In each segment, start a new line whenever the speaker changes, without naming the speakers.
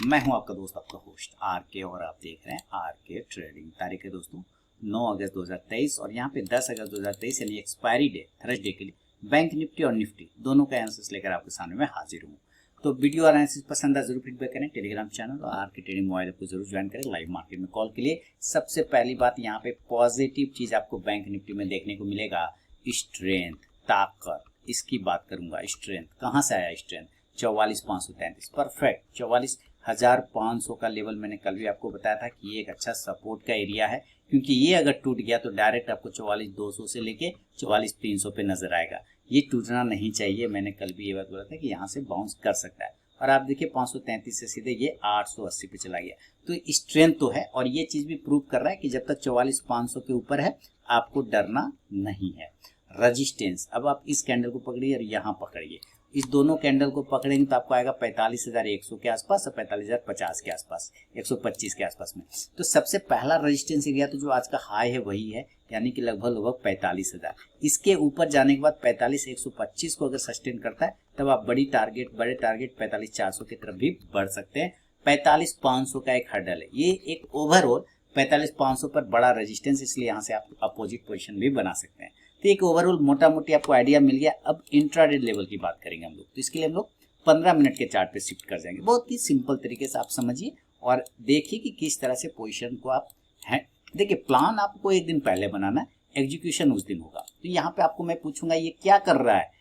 मैं हूं आपका दोस्त, आपका होस्ट आर के, और आप देख रहे हैं आर के ट्रेडिंग। तारीख है दोस्तों 9 अगस्त 2023 और यहाँ पे 10 अगस्त 2023 यानी एक्सपायरी डे थर्सडे के लिए बैंक निफ्टी और निफ्टी दोनों का आंसर्स लेकर आपके सामने मैं हाजिर हूँ। तो वीडियो और एनालिसिस पसंद है जरूर फीडबैक करें। टेलीग्राम चैनल और आर के ट्रेडिंग मोबाइल ऐप को जरूर ज्वाइन करें। लाइव मार्केट में कॉल के लिए सबसे पहली बात यहाँ पे पॉजिटिव चीज आपको बैंक निफ्टी में देखने को मिलेगा, स्ट्रेंथ, ताकत। इसकी बात करूंगा, स्ट्रेंथ कहाँ से आया? Strength 44,533 perfect. 44,500 का लेवल मैंने कल भी आपको बताया था कि ये एक अच्छा सपोर्ट का एरिया है, क्योंकि ये अगर टूट गया तो डायरेक्ट आपको 44,200 से लेके 44,300 पे नजर आएगा। ये टूटना नहीं चाहिए। मैंने कल भी ये बात बोला था कि यहाँ से बाउंस कर सकता है। और आप देखिए 533 से सीधे ये 880 पे चला गया। तो स्ट्रेंथ तो है और ये चीज भी प्रूव कर रहा है कि जब तक 44,500 के ऊपर है आपको डरना नहीं है। रजिस्टेंस, अब आप इस कैंडल को पकड़िए और यहाँ पकड़िए, इस दोनों कैंडल को पकड़ेंगे तो आपको आएगा 45,100 के आसपास और 45,050 के आसपास, 125 के आसपास में। तो सबसे पहला रेजिस्टेंस एरिया तो जो आज का हाई है वही है, यानी कि लगभग 45,000। इसके ऊपर जाने के बाद 45,125 को अगर सस्टेन करता है तब आप बड़े टारगेट 45,400 की तरफ भी बढ़ सकते हैं। 45,500 का एक हर्डल है, ये एक ओवरऑल 45,500 पर बड़ा रेजिस्टेंस, इसलिए यहाँ से आप अपोजिट पोजिशन भी बना सकते हैं। तो एक ओवरऑल मोटा मोटी आपको आइडिया मिल गया। अब इंट्राडे लेवल की बात करेंगे हम लोग। तो इसके लिए हम लोग 15 मिनट के चार्ट पे शिफ्ट कर जाएंगे। बहुत ही सिंपल तरीके से आप समझिए और देखिए कि किस तरह से पोजीशन को आप हैं। देखिए प्लान आपको एक दिन पहले बनाना है, एग्जीक्यूशन उस दिन होगा। तो यहाँ पे आपको मैं पूछूंगा ये क्या कर रहा है,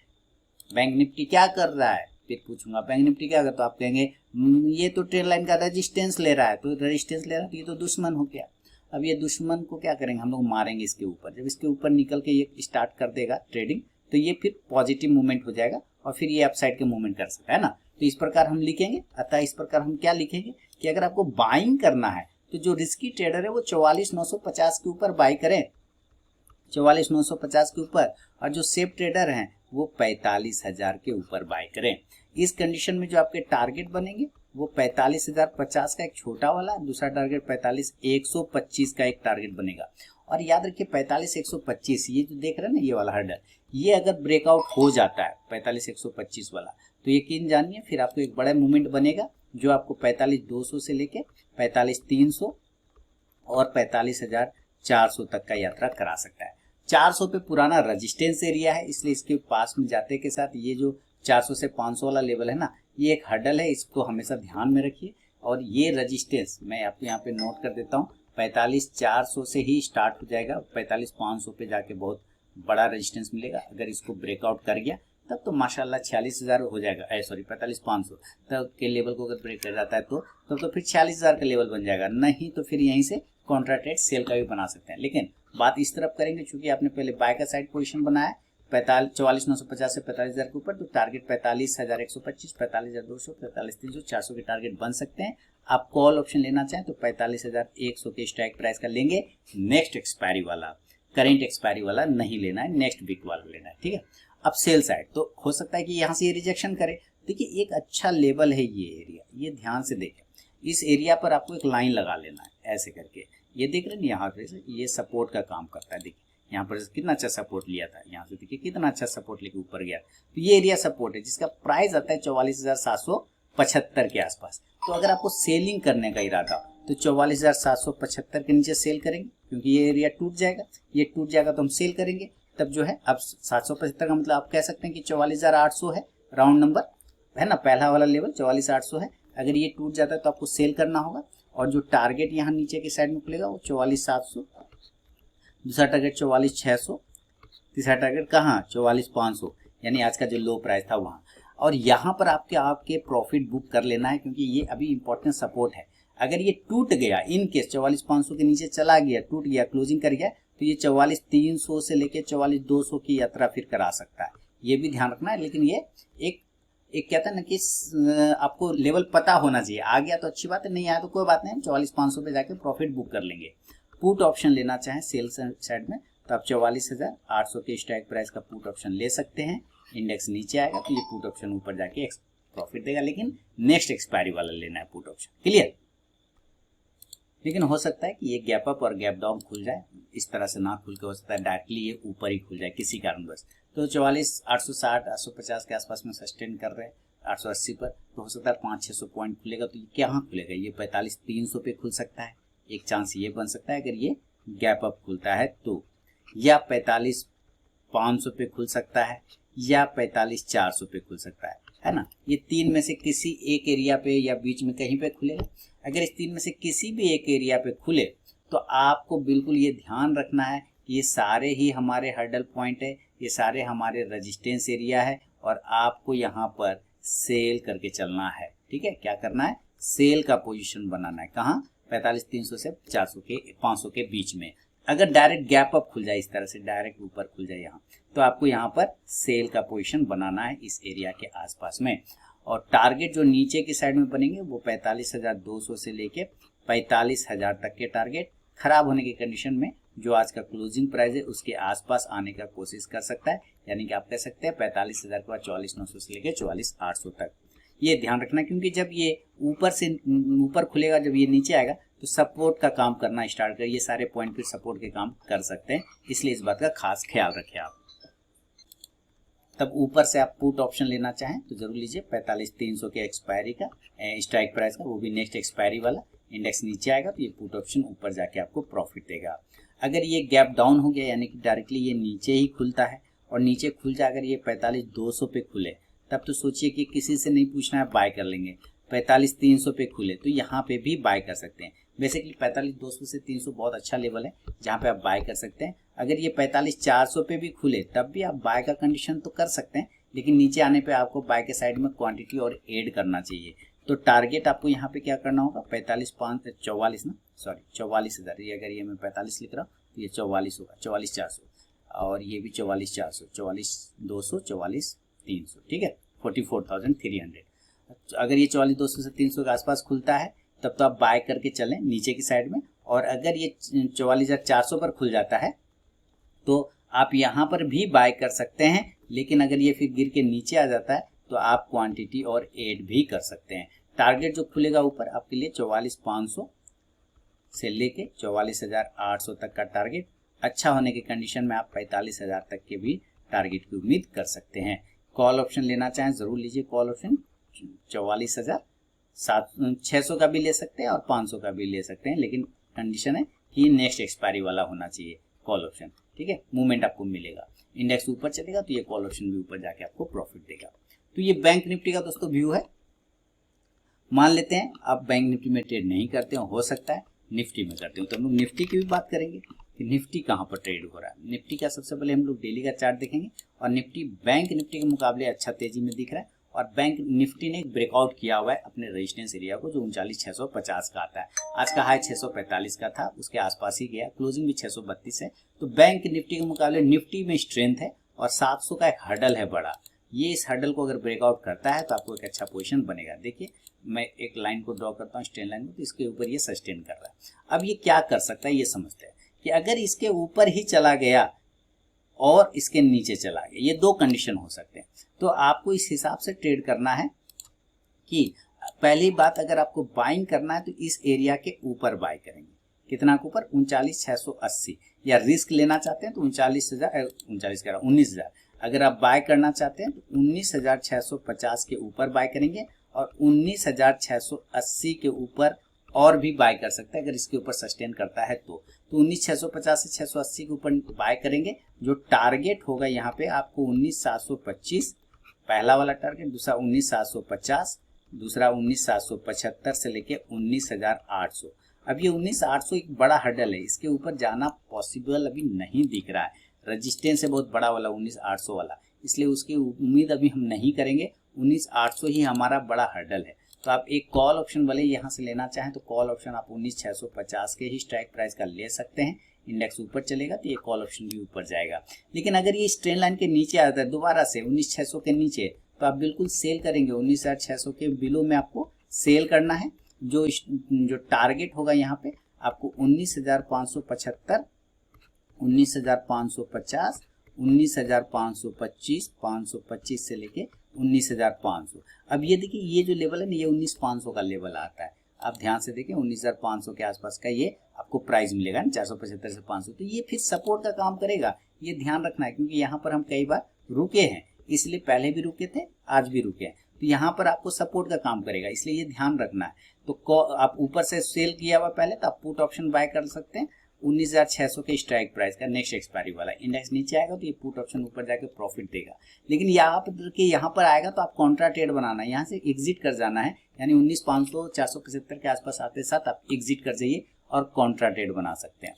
बैंक निफ्टी क्या कर रहा है, फिर पूछूंगा बैंक निफ्टी क्या कर, तो आप कहेंगे ये तो ट्रेंड लाइन का रेजिस्टेंस ले रहा है। तो रेजिस्टेंस ले रहा है तो ये तो दुश्मन हो गया। अब ये दुश्मन को क्या करेंगे हम लोग, मारेंगे इसके ऊपर। जब इसके ऊपर निकल के ये स्टार्ट कर देगा ट्रेडिंग तो ये फिर पॉजिटिव मूवमेंट हो जाएगा और फिर ये अपसाइड के मूवमेंट कर सकता है ना। तो इस प्रकार हम लिखेंगे। अतः इस प्रकार हम क्या लिखेंगे कि अगर आपको बाइंग करना है तो जो रिस्की ट्रेडर है वो 44,950 के ऊपर बाई करें, 44,950 के ऊपर, और जो सेफ ट्रेडर हैं वो 45,000 के ऊपर बाई करें। इस कंडीशन में जो आपके टारगेट बनेंगे वो 45,050 का एक छोटा वाला, दूसरा टारगेट 45,125 का एक टारगेट बनेगा। और याद रखिए 45,125 ये जो देख रहे हैं ना, ये वाला हर्डल, ये अगर ब्रेकआउट हो जाता है 45,125 वाला, तो यकीन जानिए फिर आपको एक बड़ा मूवमेंट बनेगा जो आपको 45,200 से लेके 45,300 और 45,400 तक का यात्रा करा सकता है। 400 पे पुराना रेजिस्टेंस एरिया है, इसलिए इसके पास में जाते के साथ ये जो 400 से 500 वाला लेवल है ना, ये एक हर्डल है, इसको हमेशा ध्यान में रखिए। और ये रेजिस्टेंस मैं आपको यहाँ पे नोट कर देता हूँ, 45,400 से ही स्टार्ट हो जाएगा, 45,500 पे जाके बहुत बड़ा रेजिस्टेंस मिलेगा। अगर इसको ब्रेकआउट कर गया तब तो माशाल्लाह 46,000 हो जाएगा, 45,500 तक के लेवल को अगर ब्रेक कर जाता है तो तब तो फिर 46,000 का लेवल बन जाएगा। नहीं तो फिर यहीं से कॉन्ट्राट्रेड सेल का भी बना सकते हैं। लेकिन बात इस तरफ करेंगे, चूंकि आपने पहले बाय का साइड पोजीशन बनाया है 44,950 से 45,000 के ऊपर, तो टारगेट 45,125, 45,200, 45,300, 400 के टारगेट बन सकते हैं। आप कॉल ऑप्शन लेना चाहें तो 45,100 के स्ट्राइक प्राइस का लेंगे। नेक्स्ट एक्सपायरी वाला, करेंट एक्सपायरी वाला नहीं लेना है, नेक्स्ट वीक वाला लेना है, ठीक है। अब सेल साइड तो हो सकता है कि यहाँ से ये रिजेक्शन करे। देखिए एक अच्छा लेवल है ये एरिया, ये ध्यान से देखें। इस एरिया पर आपको एक लाइन लगा लेना है ऐसे करके, ये देख रहे हैं यहाँ पे ये सपोर्ट का काम करता है। देखिए यहाँ पर कितना अच्छा सपोर्ट लिया था, यहाँ से देखिए कितना अच्छा सपोर्ट लेके ऊपर गया। तो ये एरिया सपोर्ट है जिसका प्राइस आता है 44,775 के आसपास। तो अगर आपको सेलिंग करने का इरादा तो 44,775 के नीचे सेल करेंगे, क्योंकि ये एरिया टूट जाएगा। ये टूट जाएगा तो हम सेल करेंगे, तब जो है अब 775 का मतलब आप कह सकते हैं कि 44,800 है, राउंड नंबर है ना, पहला वाला लेवल 44,800 है। अगर ये टूट जाता है तो आपको सेल करना होगा। और जो टारगेट यहाँ नीचे के साइड में खुलेगा वो 44,700, दूसरा टारगेट 44,600, तीसरा टारगेट कहाँ 44,500, यानी आज का जो लो प्राइस था वहाँ। और यहाँ पर आपके प्रॉफिट बुक कर लेना है, क्योंकि ये अभी इंपॉर्टेंट सपोर्ट है। अगर ये टूट गया, इन केस 44,500 के नीचे चला गया, टूट गया, क्लोजिंग कर गया, तो ये 44,300 से लेके 44,200 की यात्रा फिर करा सकता है। ये भी ध्यान रखना है। लेकिन ये एक कहता है ना कि आपको लेवल पता होना चाहिए। आ गया तो अच्छी बात है, नहीं आया तो कोई बात नहीं, 44,500 पे जाके प्रॉफिट बुक कर लेंगे। पुट ऑप्शन लेना चाहें सेल साइड में तो आप 44,800 के स्ट्राइक प्राइस का पुट ऑप्शन ले सकते हैं। इंडेक्स नीचे आएगा तो ये पुट ऑप्शन ऊपर जाके प्रॉफिट देगा, लेकिन नेक्स्ट एक्सपायरी वाला लेना है पुट ऑप्शन, क्लियर। लेकिन हो सकता है कि ये गैप अप और गैप डाउन खुल जाए, इस तरह से ना खुल के हो सकता है डायरेक्टली ये ऊपर ही खुल जाए किसी कारणवश। तो 44,860, 850 के आसपास में सस्टेन कर रहे हैं। 880 पर, तो हो सकता है 500-600 पॉइंट खुलेगा, तो ये कहाँ खुलेगा, ये 45,300 पे खुल सकता है, एक चांस ये बन सकता है अगर ये गैप अप खुलता है तो, या 45,500 पे खुल सकता है, या 45,400 पे खुल सकता है ना। ये तीन में से किसी एक एरिया पे या बीच में कहीं पे खुलेगा। अगर इस तीन में से किसी भी एक एरिया पे खुले तो आपको बिल्कुल ये ध्यान रखना है कि ये सारे ही हमारे हर्डल पॉइंट है, ये सारे हमारे रेजिस्टेंस एरिया है, और आपको यहाँ पर सेल करके चलना है। ठीक है, क्या करना है, सेल का पोजीशन बनाना है। कहाँ, 45,300 से 400 के 500 के बीच में। अगर डायरेक्ट गैप अप खुल जाए, इस तरह से डायरेक्ट ऊपर खुल जाए यहाँ, तो आपको यहाँ पर सेल का पोजीशन बनाना है इस एरिया के आसपास में। और टारगेट जो नीचे की साइड में बनेंगे वो 45,200 से लेके 45,000 तक के टारगेट, खराब होने की कंडीशन में जो आज का क्लोजिंग प्राइस है उसके आसपास आने का कोशिश कर सकता है। यानी कि आप कह सकते हैं 45,000 के बाद 44,900 से लेके 44,800 तक। ये ध्यान रखना, क्योंकि जब ये ऊपर खुलेगा, जब ये नीचे आएगा तो सपोर्ट का काम करना स्टार्ट कर, ये सारे पॉइंट फिर सपोर्ट के काम कर सकते हैं, इसलिए इस बात का खास ख्याल रखें आप। तब ऊपर से आप पुट ऑप्शन लेना चाहें तो जरूर लीजिए 45,300 के एक्सपायरी का स्ट्राइक प्राइस का, वो भी नेक्स्ट एक्सपायरी वाला। इंडेक्स नीचे आएगा तो ये पुट ऑप्शन ऊपर जाके आपको प्रॉफिट देगा। अगर ये गैप डाउन हो गया, यानी कि डायरेक्टली ये नीचे ही खुलता है और नीचे खुल जाए, अगर ये 45,200 पे खुले, तब तो सोचिए कि किसी से नहीं पूछना है, बाय कर लेंगे। 45,300 पे खुले तो यहाँ पे भी बाय कर सकते हैं। बेसिकली 45,200 से 300 बहुत अच्छा लेवल है जहाँ पे आप बाय कर सकते हैं। अगर ये 45,400 पे भी खुले तब भी आप बाय का कंडीशन तो कर सकते हैं, लेकिन नीचे आने पे आपको बाय के साइड में क्वांटिटी और ऐड करना चाहिए। तो टारगेट आपको यहाँ पे क्या करना होगा, 44,000, ये अगर ये मैं 45 लिख रहा हूँ तो ये 44 होगा, 44,400, और ये भी 44,400, 44,200, 44,300, ठीक है, 44,300। अगर ये 44,200 से 300 के आसपास खुलता है तब तो आप बाय करके चलें नीचे की साइड में, और अगर ये 44,400 पर खुल जाता है तो आप यहाँ पर भी बाय कर सकते हैं। लेकिन अगर ये फिर गिर के नीचे आ जाता है तो आप क्वांटिटी और ऐड भी कर सकते हैं। टारगेट जो खुलेगा ऊपर आपके लिए 44,500 से लेके 44,800 तक का टारगेट, अच्छा होने की कंडीशन में आप 45,000 तक के भी टारगेट की उम्मीद कर सकते हैं। कॉल ऑप्शन लेना चाहें जरूर लीजिए, कॉल ऑप्शन 44,600 का भी ले सकते हैं और 500 का भी ले सकते हैं, लेकिन कंडीशन है कि नेक्स्ट एक्सपायरी वाला होना चाहिए कॉल ऑप्शन। ठीक है, मूवमेंट आपको मिलेगा, इंडेक्स ऊपर चलेगा तो ये कॉल ऑप्शन भी ऊपर जाके आपको प्रॉफिट देगा। तो ये बैंक निफ्टी का दोस्तों व्यू है। मान लेते हैं आप बैंक निफ्टी में ट्रेड नहीं करते हो सकता है निफ्टी में करते हो, तो हम लोग निफ्टी की भी बात करेंगे कि निफ्टी कहाँ पर ट्रेड हो रहा है। निफ्टी का सबसे पहले हम लोग डेली का चार्ट देखेंगे, और निफ्टी बैंक निफ्टी के मुकाबले अच्छा तेजी में दिख रहा है, और बैंक निफ्टी ने एक ब्रेकआउट किया हुआ है अपने रेजिस्टेंस एरिया को, जो 39,650 का आता है। आज का हाई 645 का था, उसके आसपास ही गया, क्लोजिंग भी 632 है। तो बैंक निफ्टी के मुकाबले निफ्टी में स्ट्रेंथ है, और 700 का एक हर्डल है बड़ा, ये इस हर्डल को अगर ब्रेकआउट करता है तो आपको एक अच्छा पोजीशन बनेगा। देखिए मैं एक लाइन को ड्रॉ करता हूँ, स्ट्रेन लाइन को, तो इसके ऊपर ये सस्टेन कर रहा है। अब ये क्या कर सकता है ये समझते हैं कि अगर इसके ऊपर ही चला गया और इसके नीचे चला गया, ये दो कंडीशन हो सकते हैं। तो आपको इस हिसाब से ट्रेड करना है कि पहली बात, अगर आपको बाइंग करना है तो इस एरिया के ऊपर बाय करेंगे। कितना के ऊपर, 39,680, या रिस्क लेना चाहते हैं तो 19,000 अगर आप बाय करना चाहते हैं तो 19,650 के ऊपर बाय करेंगे, और 19,680 के ऊपर और भी बाय कर सकते हैं अगर इसके ऊपर सस्टेन करता है तो 19,650 से 680 के ऊपर बाय करेंगे। जो टारगेट होगा यहाँ पे आपको 19,725 पहला वाला टारगेट, दूसरा 19,750, दूसरा 19,775 से लेके 19,800। अब ये 19,800 एक बड़ा हर्डल है, इसके ऊपर जाना पॉसिबल अभी नहीं दिख रहा है। रेजिस्टेंस है बहुत बड़ा वाला 19,800 वाला, इसलिए उसकी उम्मीद अभी हम नहीं करेंगे। 19,800 ही हमारा बड़ा हर्डल है। तो आप एक कॉल ऑप्शन वाले यहाँ से लेना चाहें तो कॉल ऑप्शन आप 19,650 के ही स्ट्राइक प्राइस का ले सकते हैं। इंडेक्स ऊपर चलेगा तो ये कॉल ऑप्शन भी ऊपर जाएगा। लेकिन अगर ये स्ट्रेन लाइन के नीचे आता है दोबारा से 19,600 के नीचे, तो आप बिल्कुल सेल करेंगे। 19,600 के बिलो में आपको सेल करना है। जो टारगेट होगा यहाँ पे आपको 19,575, 19,550, 19,525, 525 से लेके 19,500। अब ये देखिए ये जो लेवल है ना, ये 19,500 का लेवल आता है। आप ध्यान से देखिए 19,500 के आसपास का ये आपको प्राइस मिलेगा ना, 475 से 500। तो ये फिर सपोर्ट का काम करेगा, ये ध्यान रखना है, क्योंकि यहाँ पर हम कई बार रुके हैं, इसलिए पहले भी रुके थे, आज भी रुके हैं। तो यहाँ पर आपको सपोर्ट का काम करेगा, इसलिए ये ध्यान रखना है। तो आप ऊपर से सेल किया हुआ पहले, तो आप पुट ऑप्शन बाय कर सकते हैं 19,600 के स्ट्राइक प्राइस का नेक्स्ट एक्सपायरी वाला। इंडेक्स नीचे आएगा तो ये पुट ऑप्शन ऊपर जाके प्रॉफिट देगा। लेकिन यहाँ पर आएगा तो आप कॉन्ट्रा ट्रेड बनाना है, यहाँ से एग्जिट कर जाना है, यानी 19,500 475 के आसपास आते साथ आप एग्जिट कर जाइए और कॉन्ट्रा ट्रेड बना सकते हैं।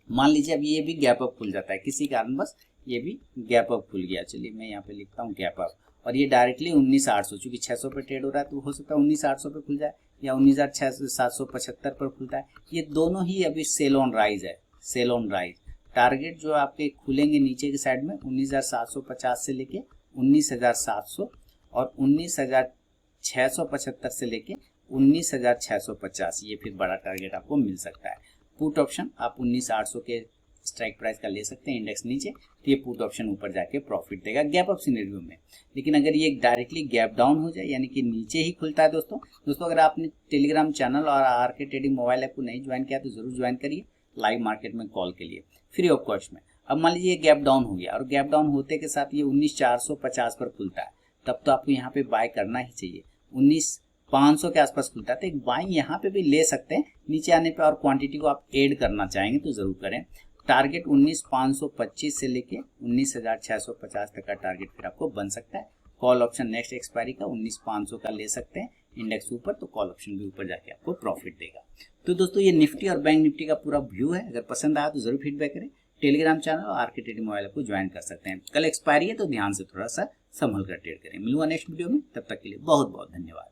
मान लीजिए अब ये भी गैप अप खुल जाता है किसी कारणवश, ये भी गैप अप खुल गया, चलिए मैं यहाँ पे लिखता हूँ गैप अप, और ये डायरेक्टली 19,800, चूंकि 600 पे ट्रेड हो रहा है तो हो सकता है 19,800 पे खुल जाए या 19,775 पर खुलता है। ये दोनों ही अभी सेल ऑन राइज है, सेल ऑन राइज। टारगेट जो आपके खुलेंगे नीचे की साइड में 19,750 से लेके 19,700 और 19,675 से लेके 19,650, ये फिर बड़ा टारगेट आपको मिल सकता है। पुट ऑप्शन आप 19,800 के स्ट्राइक प्राइस का ले सकते हैं, इंडेक्स नीचे, तो ये पुट ऑप्शन ऊपर जाके प्रॉफिट देगा गैप अप सिनेरियो में। लेकिन अगर ये डायरेक्टली गैप डाउन हो जाए, यानी कि नीचे ही खुलता है दोस्तों अगर आपने टेलीग्राम चैनल और आरके ट्रेडिंग मोबाइल ऐप को नहीं ज्वाइन किया तो जरूर ज्वाइन करिए लाइव मार्केट में कॉल के लिए, फ्री ऑफ कॉस्ट में। अब मान लीजिए गैप डाउन हो गया और गैप डाउन होते के साथ ये 19,450 पर खुलता है, तब तो आपको यहाँ पे बाय करना ही चाहिए। 19,500 के आसपास खुलता है तो एक बाइंग यहाँ पे भी ले सकते हैं नीचे आने पे, और क्वांटिटी को आप ऐड करना चाहेंगे तो जरूर करें। टारगेट 19,525 से लेके 19,650 तक का टारगेट फिर आपको बन सकता है। कॉल ऑप्शन नेक्स्ट एक्सपायरी का 19,500 का ले सकते हैं, इंडेक्स ऊपर तो कॉल ऑप्शन भी ऊपर जाके आपको प्रॉफिट देगा। तो दोस्तों ये निफ्टी और बैंक निफ्टी का पूरा व्यू है, अगर पसंद आया तो जरूर फीडबैक करें। टेलीग्राम चैनल और आरके ट्रेडिंग मोबाइल को ज्वाइन कर सकते हैं। कल एक्सपायरी है तो ध्यान से थोड़ा सा संभल कर ट्रेड करें। मिलूंगा नेक्स्ट वीडियो में, तब तक के लिए बहुत बहुत धन्यवाद।